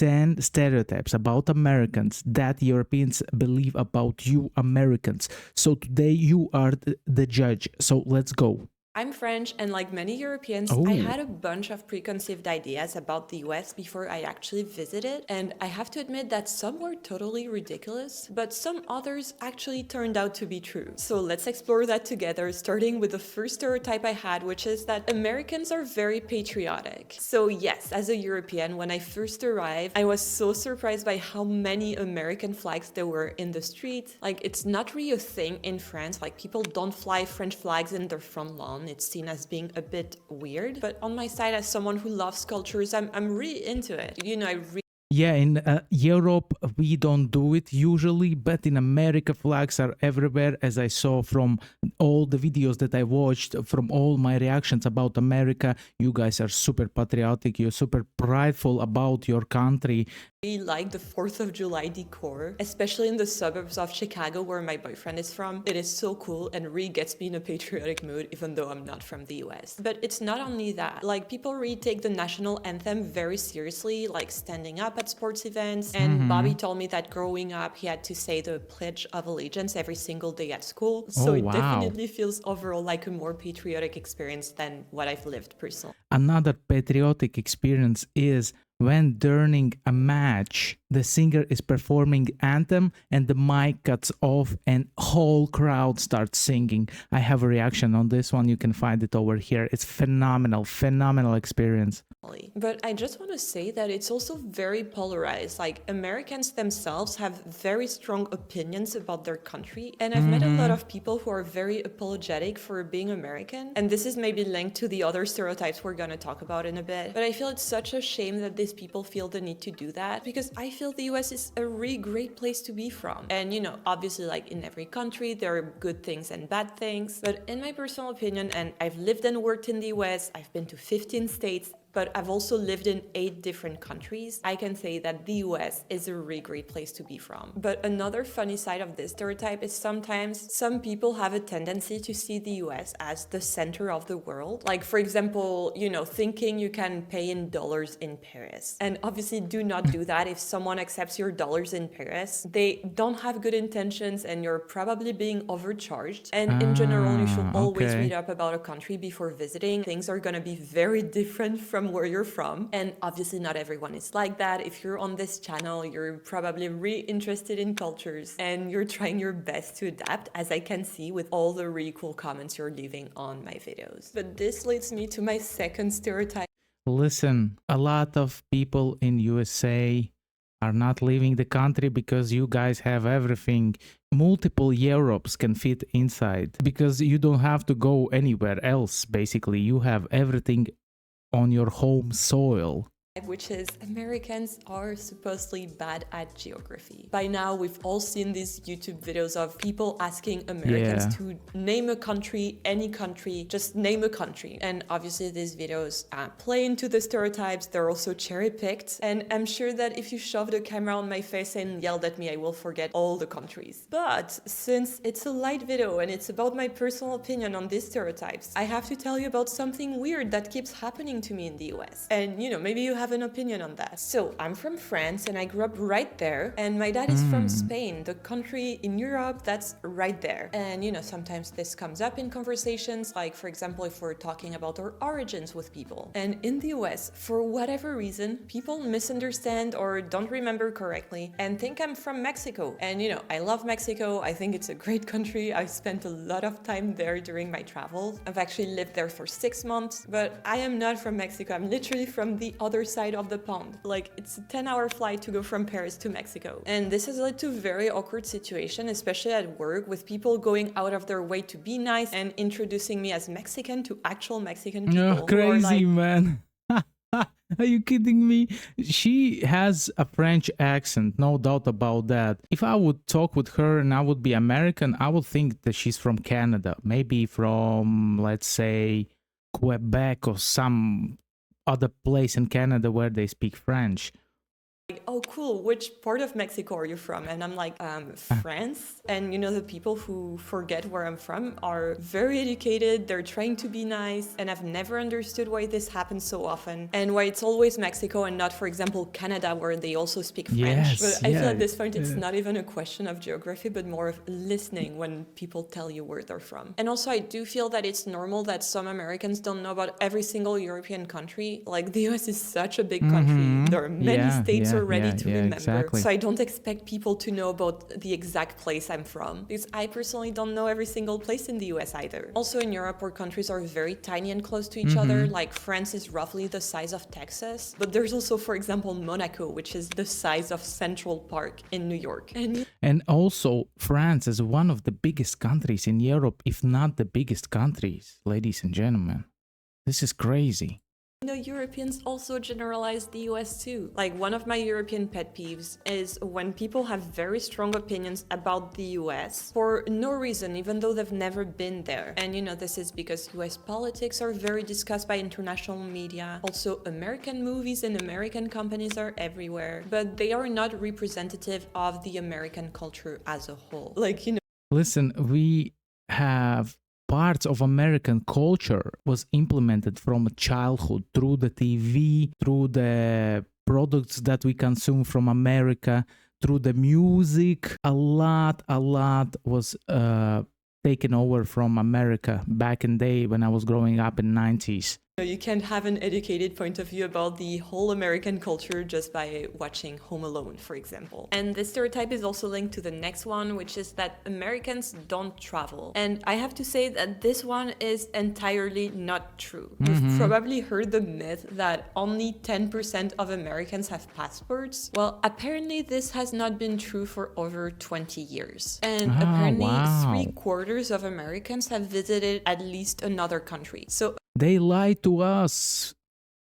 10 stereotypes about Americans that Europeans believe about you Americans. So today you are the judge. So let's go. I'm French, and like many Europeans, I Oh, had a bunch of preconceived ideas about the US before I actually visited, and I have to admit that some were totally ridiculous, but some others actually turned out to be true. So let's explore that together, starting with the first stereotype I had, which is that Americans are very patriotic. So yes, as a European, when I first arrived, I was so surprised by how many American flags there were in the street. Like, it's not really a thing in France, like people don't fly French flags in their front lawn. It's seen as being a bit weird, but on my side, as someone who loves cultures, I'm really into it. I really yeah, in Europe, we don't do it usually, but in America, flags are everywhere. As I saw from all the videos that I watched, from all my reactions about America, you guys are super patriotic, you're super prideful about your country. like the 4th of July decor, especially in the suburbs of Chicago where my boyfriend is from. It is so cool and really gets me in a patriotic mood, even though I'm not from the US. But it's not only that. Like, people really take the national anthem very seriously, like standing up at sports events. And Bobby told me that growing up, he had to say the Pledge of Allegiance every single day at school. So Oh, it wow. definitely feels overall like a more patriotic experience than what I've lived personally. Another patriotic experience is when during a match the singer is performing anthem and the mic cuts off and whole crowd starts singing. I have a reaction on this one. You can find it over here. It's phenomenal experience. But I just want to say that it's also very polarized. Like, Americans themselves have very strong opinions about their country, and I've met a lot of people who are very apologetic for being American, and this is maybe linked to the other stereotypes we're going to talk about in a bit. But I feel it's such a shame that these people feel the need to do that, because I feel the US is a really great place to be from. And obviously, like in every country, there are good things and bad things, but in my personal opinion, and I've lived and worked in the US, I've been to 15 states, but I've also lived in 8 different countries, I can say that the US is a really great place to be from. But another funny side of this stereotype is sometimes some people have a tendency to see the US as the center of the world. Like, for example, thinking you can pay in dollars in Paris. And obviously do not do that. If someone accepts your dollars in Paris, they don't have good intentions and you're probably being overcharged. And in general, you should always read up about a country before visiting. Things are gonna be very different from where you're from. And obviously not everyone is like that. If you're on this channel, you're probably really interested in cultures and you're trying your best to adapt, as I can see with all the really cool comments you're leaving on my videos. But this leads me to my second stereotype. Listen, a lot of people in USA are not leaving the country because you guys have everything. Multiple Europes can fit inside because you don't have to go anywhere else. Basically, you have everything on your home soil. Which is Americans are supposedly bad at geography. By now, we've all seen these YouTube videos of people asking Americans to name a country, any country, just name a country. And obviously these videos play into the stereotypes. They're also cherry-picked. And I'm sure that if you shoved a camera on my face and yelled at me, I will forget all the countries. But since it's a light video and it's about my personal opinion on these stereotypes, I have to tell you about something weird that keeps happening to me in the US. And maybe you have an opinion on that. So I'm from France and I grew up right there, and my dad is from Spain, the country in Europe that's right there. And sometimes this comes up in conversations, like for example if we're talking about our origins with people. And in the US, for whatever reason, people misunderstand or don't remember correctly and think I'm from Mexico. And I love Mexico. I think it's a great country. I've spent a lot of time there during my travels. I've actually lived there for 6 months, but I am not from Mexico. I'm literally from the other side of the pond. Like, it's a 10-hour flight to go from Paris to Mexico. And this has led to a very awkward situation, especially at work, with people going out of their way to be nice and introducing me as Mexican to actual Mexican people. No, crazy, man. Are you kidding me? She has a French accent, no doubt about that. If I would talk with her and I would be American, I would think that she's from Canada. Maybe from, let's say, Quebec or some other place in Canada where they speak French. oh, cool, which part of Mexico are you from? And I'm like, France. And the people who forget where I'm from are very educated, they're trying to be nice, and I've never understood why this happens so often, and why it's always Mexico and not, for example, Canada, where they also speak French. But Yes, I feel yeah. at this point it's not even a question of geography, but more of listening when people tell you where they're from. And also, I do feel that it's normal that some Americans don't know about every single European country. Like, the US is such a big country. There are many states already to remember. Exactly. So I don't expect people to know about the exact place I'm from, because I personally don't know every single place in the US either. Also in Europe, where countries are very tiny and close to each other, like France is roughly the size of Texas, but there's also, for example, Monaco, which is the size of Central Park in New York. And also, France is one of the biggest countries in Europe, if not the biggest countries, ladies and gentlemen. This is crazy. Europeans also generalize the US too. Like, one of my European pet peeves is when people have very strong opinions about the US for no reason, even though they've never been there. And this is because US politics are very discussed by international media. Also, American movies and American companies are everywhere, but they are not representative of the American culture as a whole. Listen, we have parts of American culture was implemented from childhood through the TV, through the products that we consume from America, through the music. A lot was taken over from America back in the day when I was growing up in the 90s. You can't have an educated point of view about the whole American culture just by watching Home Alone, for example. And this stereotype is also linked to the next one, which is that Americans don't travel. And I have to say that this one is entirely not true. You've probably heard the myth that only 10% of Americans have passports. Well, apparently this has not been true for over 20 years. And apparently 3/4 of Americans have visited at least another country. So they lied to us.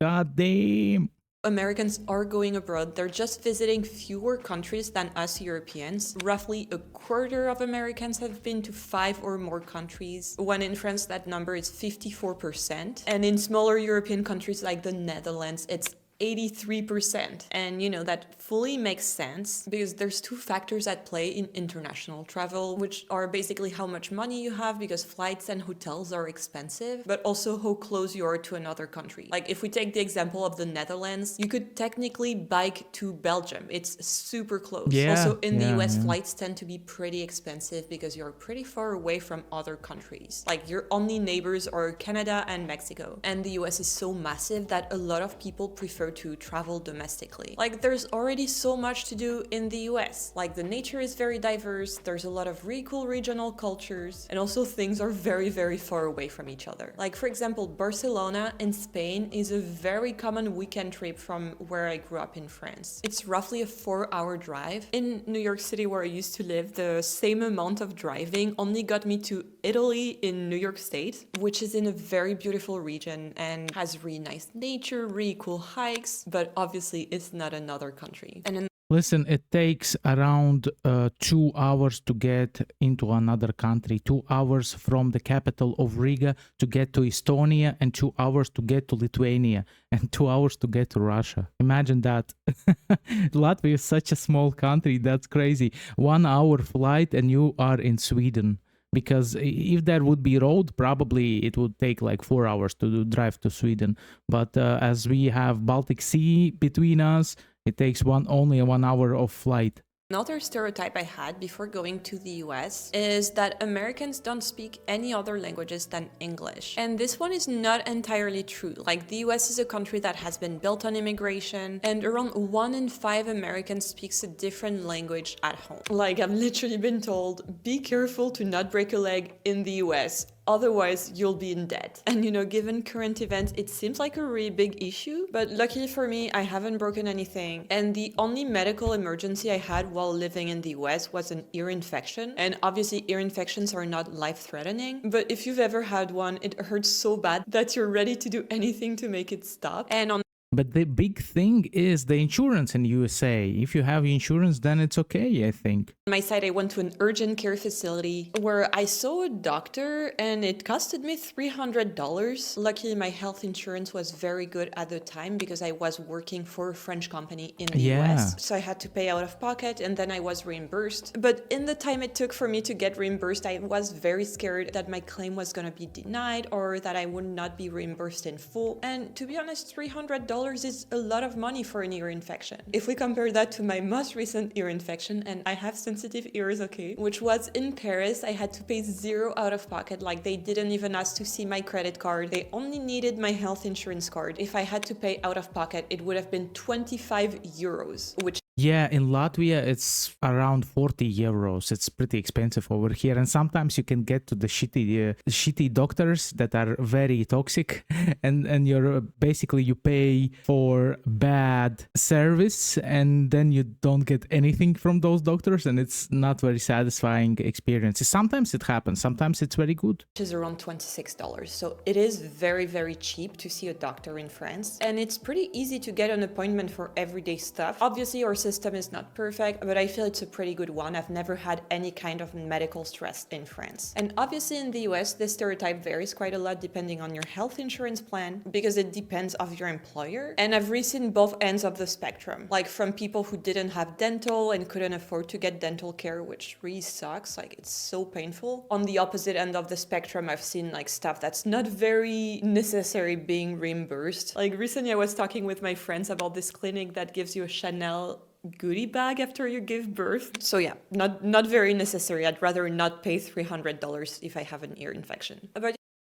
God damn. Americans are going abroad. They're just visiting fewer countries than us Europeans. Roughly 1/4 of Americans have been to 5 or more countries, when in France that number is 54%. And in smaller European countries like the Netherlands, it's 83%. And that fully makes sense because there's two factors at play in international travel, which are basically how much money you have, because flights and hotels are expensive, but also how close you are to another country. Like, if we take the example of the Netherlands, you could technically bike to Belgium. It's super close. Also in the US, flights tend to be pretty expensive because you're pretty far away from other countries. Like, your only neighbors are Canada and Mexico. And the US is so massive that a lot of people prefer to travel domestically. Like, there's already so much to do in the US. Like, the nature is very diverse, there's a lot of really cool regional cultures, and also things are very, very far away from each other. Like, for example, Barcelona in Spain is a very common weekend trip from where I grew up in France. It's roughly a 4-hour drive. In New York City, where I used to live, the same amount of driving only got me to Italy in New York State, which is in a very beautiful region and has really nice nature, really cool hikes, but obviously it's not another country. Listen, it takes around 2 hours to get into another country, 2 hours from the capital of Riga to get to Estonia, and 2 hours to get to Lithuania, and 2 hours to get to Russia. Imagine that. Latvia is such a small country, that's crazy. 1 hour flight and you are in Sweden. Because if there would be road, probably it would take like 4 hours to drive to Sweden. But as we have Baltic Sea between us, it takes only 1 hour of flight. Another stereotype I had before going to the US is that Americans don't speak any other languages than English. And this one is not entirely true. Like, the US is a country that has been built on immigration, and around 1 in 5 Americans speaks a different language at home. Like, I've literally been told, be careful to not break a leg in the US. Otherwise, you'll be in debt. And given current events, it seems like a really big issue. But luckily for me, I haven't broken anything. And the only medical emergency I had while living in the US was an ear infection. And obviously, ear infections are not life-threatening. But if you've ever had one, it hurts so bad that you're ready to do anything to make it stop. And on But the big thing is the insurance in USA. If you have insurance, then it's okay, I think. On my side, I went to an urgent care facility where I saw a doctor and it costed me $300. Luckily, my health insurance was very good at the time because I was working for a French company in the Yeah. US. So I had to pay out of pocket and then I was reimbursed. But in the time it took for me to get reimbursed, I was very scared that my claim was going to be denied or that I would not be reimbursed in full. And to be honest, $300 is a lot of money for an ear infection. If we compare that to my most recent ear infection, and I have sensitive ears, okay, which was in Paris, I had to pay $0 out of pocket. Like they didn't even ask to see my credit card. They only needed my health insurance card. If I had to pay out of pocket, it would have been 25 euros, which Yeah, in Latvia, it's around 40 euros. It's pretty expensive over here. And sometimes you can get to the shitty doctors that are very toxic. And you're basically, you pay for bad service and then you don't get anything from those doctors. And it's not very satisfying experience. Sometimes it happens. Sometimes it's very good. is around $26. So it is very, very cheap to see a doctor in France. And it's pretty easy to get an appointment for everyday stuff. Obviously, our system is not perfect, but I feel it's a pretty good one. I've never had any kind of medical stress in France. And obviously in the US, this stereotype varies quite a lot depending on your health insurance plan because it depends of your employer. And I've really seen both ends of the spectrum, like from people who didn't have dental and couldn't afford to get dental care, which really sucks. Like it's so painful. On the opposite end of the spectrum, I've seen like stuff that's not very necessary being reimbursed. Like recently I was talking with my friends about this clinic that gives you a Chanel goodie bag after you give birth. So yeah, not very necessary. I'd rather not pay $300 if I have an ear infection.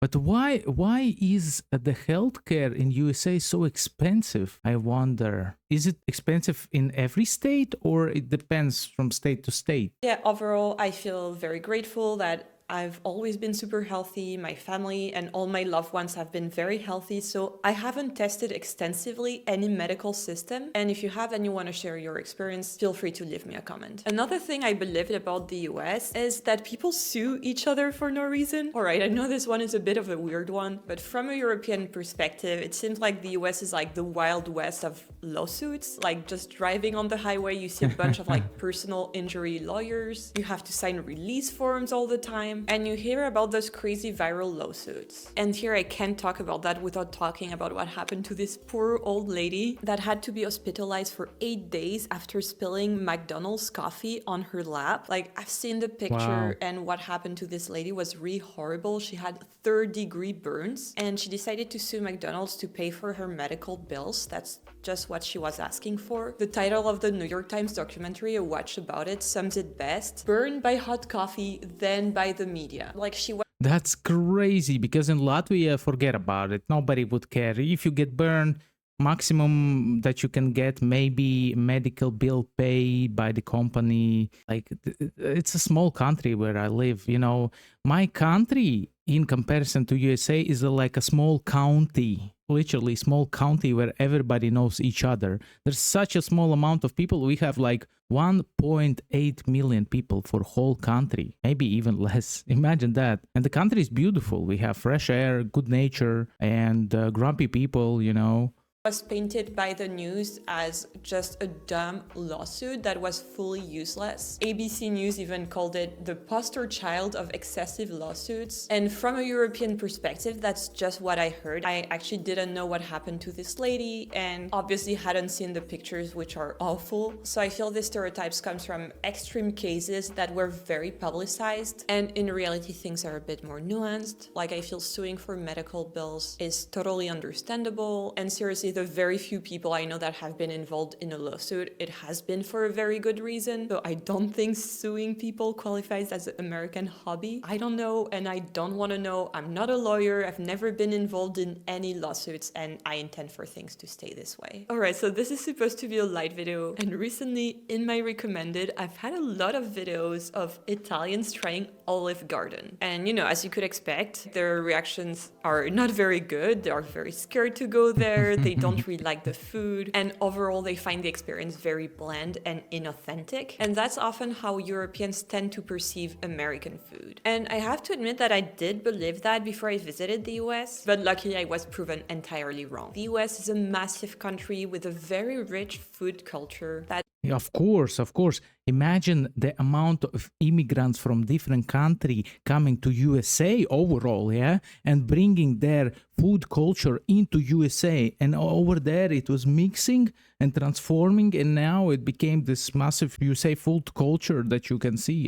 But why is the healthcare in USA so expensive? I wonder. Is it expensive in every state or it depends from state to state? Yeah, overall, I feel very grateful that I've always been super healthy. My family and all my loved ones have been very healthy. So I haven't tested extensively any medical system. And if you have and you want to share your experience, feel free to leave me a comment. Another thing I believed about the US is that people sue each other for no reason. All right, I know this one is a bit of a weird one, but from a European perspective, it seems like the US is like the Wild West of lawsuits. Like just driving on the highway, you see a bunch of like personal injury lawyers. You have to sign release forms all the time. And you hear about those crazy viral lawsuits. And here I can't talk about that without talking about what happened to this poor old lady that had to be hospitalized for 8 days after spilling McDonald's coffee on her lap. Like I've seen the picture and what happened to this lady was really horrible. She had third-degree burns and she decided to sue McDonald's to pay for her medical bills. That's just what she was asking for. The title of the New York Times documentary, A Watch About It, sums it best. Burned by hot coffee, then by the media. Like she was. That's crazy because in Latvia, forget about it. Nobody would care. If you get burned, maximum that you can get maybe medical bill paid by the company. Like it's a small country where I live. You know, my country in comparison to USA is like a small county. Literally small county where everybody knows each other. There's such a small amount of people. We have like 1.8 million people for whole country, maybe even less. Imagine that. And the country is beautiful. We have fresh air, good nature, and grumpy people, you know. Was painted by the news as just a dumb lawsuit that was fully useless. ABC News even called it the poster child of excessive lawsuits. And from a European perspective, that's just what I heard. I actually didn't know what happened to this lady and obviously hadn't seen the pictures, which are awful. So I feel this stereotypes comes from extreme cases that were very publicized. And in reality, things are a bit more nuanced. Like I feel suing for medical bills is totally understandable. And seriously, the very few people I know that have been involved in a lawsuit, it has been for a very good reason. So I don't think suing people qualifies as an American hobby. I don't know and I don't want to know. I'm not a lawyer. I've never been involved in any lawsuits and I intend for things to stay this way. Alright, so this is supposed to be a light video and recently in my recommended, I've had a lot of videos of Italians trying Olive Garden. And you know, as you could expect, their reactions are not very good. They are very scared to go there. They don't really like the food, and overall they find the experience very bland and inauthentic. And that's often how Europeans tend to perceive American food. And I have to admit that I did believe that before I visited the US, but luckily I was proven entirely wrong. The US is a massive country with a very rich food culture that Of course, of course. Imagine the amount of immigrants from different country coming to USA overall, yeah, and bringing their food culture into USA, and over there it was mixing and transforming, and now it became this massive USA food culture that you can see.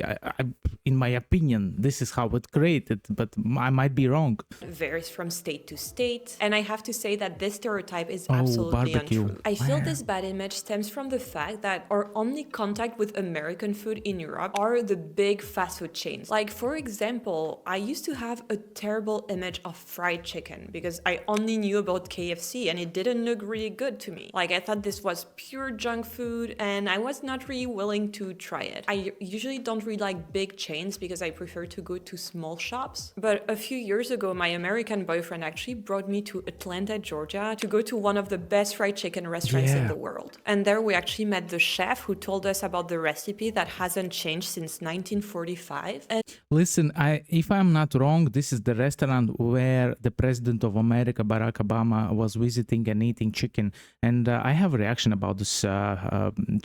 In my opinion, this is how it created, but I might be wrong. varies from state to state. And I have to say that this stereotype is Oh, absolutely barbecue. untrue. I feel Man. this bad image stems from the fact that our only contact with American food in Europe are the big fast food chains. Like, for example, I used to have a terrible image of fried chicken because I only knew about KFC and it didn't look really good to me. Like, I thought this was pure junk food and I was not really willing to try it. I usually don't really like big chains because I prefer to go to small shops. But a few years ago, my American boyfriend actually brought me to Atlanta, Georgia to go to one of the best fried chicken restaurants in Yeah. the world. And there we actually met the chef who told us about the recipe that hasn't changed since 1945. And Listen, if I'm not wrong, this is the restaurant where the president of America, Barack Obama, was visiting and eating chicken. And I have a reaction about this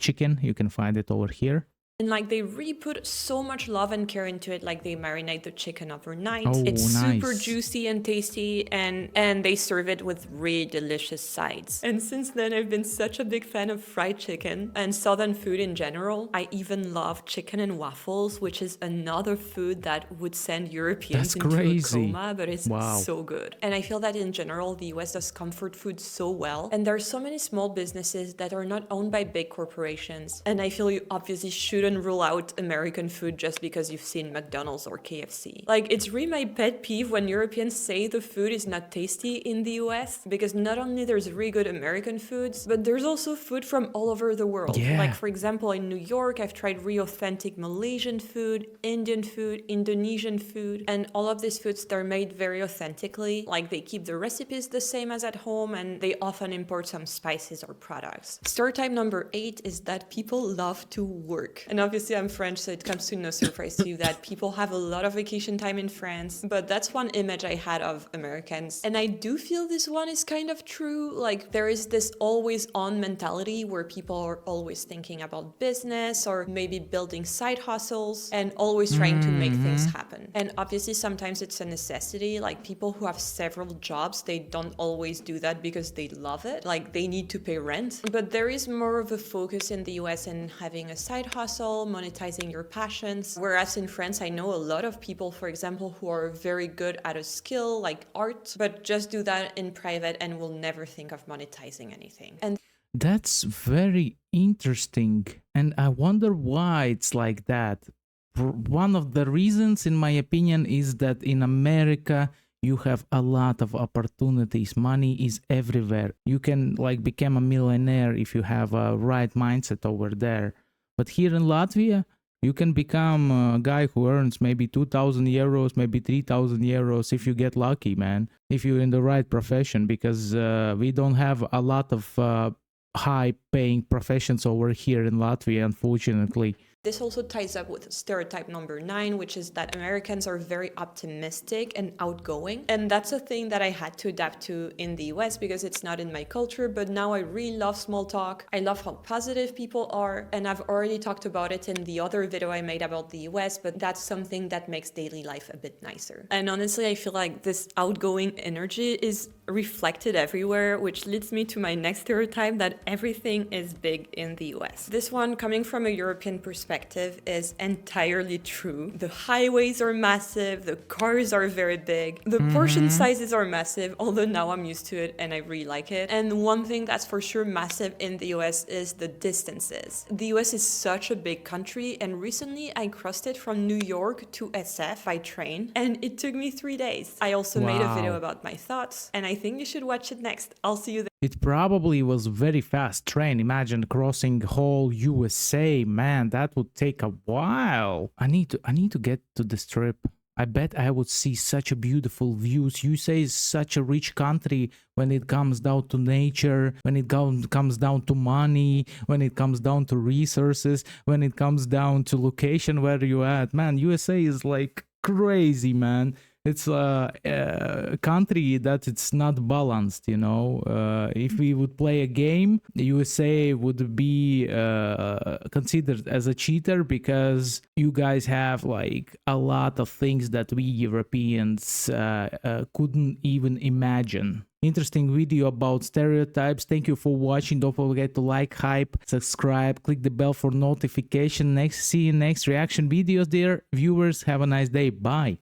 chicken. You can find it over here. like they really put so much love and care into it. Like they marinate the chicken overnight. Oh, It's super nice. juicy and tasty, and they serve it with really delicious sides. And since then, I've been such a big fan of fried chicken and southern food in general. I even love chicken and waffles, which is another food that would send Europeans That's into crazy. a coma, but it's Wow. so good. And I feel that in general, the US does comfort food so well. And there are so many small businesses that are not owned by big corporations. And I feel you obviously shouldn't rule out American food just because you've seen McDonald's or KFC. Like, it's really my pet peeve when Europeans say the food is not tasty in the US, because not only there's really good American foods, but there's also food from all over the world. Yeah. Like, for example, in New York, I've tried really authentic Malaysian food, Indian food, Indonesian food, and all of these foods, they're made very authentically. Like, they keep the recipes the same as at home, and they often import some spices or products. Stereotype number 8 is that people love to work. And obviously I'm French, so it comes to no surprise to you that people have a lot of vacation time in France, but that's one image I had of Americans. And I do feel this one is kind of true. Like, there is this always on mentality where people are always thinking about business or maybe building side hustles and always trying to make things happen. And obviously sometimes it's a necessity. Like, people who have several jobs, they don't always do that because they love it. Like, they need to pay rent. But there is more of a focus in the US in having a side hustle, monetizing your passions. Whereas in France, I know a lot of people, for example, who are very good at a skill like art, but just do that in private and will never think of monetizing anything. And That's very interesting. And I wonder why it's like that. One of the reasons, in my opinion, is that in America, you have a lot of opportunities. Money is everywhere. You can like become a millionaire if you have a right mindset over there. But here in Latvia, you can become a guy who earns maybe 2,000 euros, maybe 3,000 euros if you get lucky, man. If you're in the right profession, because we don't have a lot of high-paying professions over here in Latvia, unfortunately. this also ties up with stereotype number 9, which is that Americans are very optimistic and outgoing. And that's a thing that I had to adapt to in the US because it's not in my culture, but now I really love small talk. I love how positive people are, and I've already talked about it in the other video I made about the US, but that's something that makes daily life a bit nicer. And honestly, I feel like this outgoing energy is reflected everywhere, which leads me to my next stereotype that everything is big in the US. This one, coming from a European perspective, is entirely true. The highways are massive, the cars are very big, the portion sizes are massive, although now I'm used to it and I really like it. And one thing that's for sure massive in the US is the distances. The US is such a big country, and recently I crossed it from New York to SF by train, and it took me 3 days. I also made a video Wow. about my thoughts, and I think you should watch it next. I'll see you there. It probably was very fast train. Imagine crossing whole USA, man. That would take a while. I need to get to this trip. I bet I would see such a beautiful views. USA is such a rich country when it comes down to nature, when it comes down to money, when it comes down to resources, when it comes down to location where you at. Man, USA is like crazy, man. It's a country that it's not balanced, you know. If we would play a game, the USA would be considered as a cheater because you guys have like a lot of things that we Europeans couldn't even imagine. Interesting video about stereotypes. Thank you for watching. Don't forget to like, hype, subscribe, click the bell for notification. See you next reaction videos, dear viewers. Have a nice day. Bye.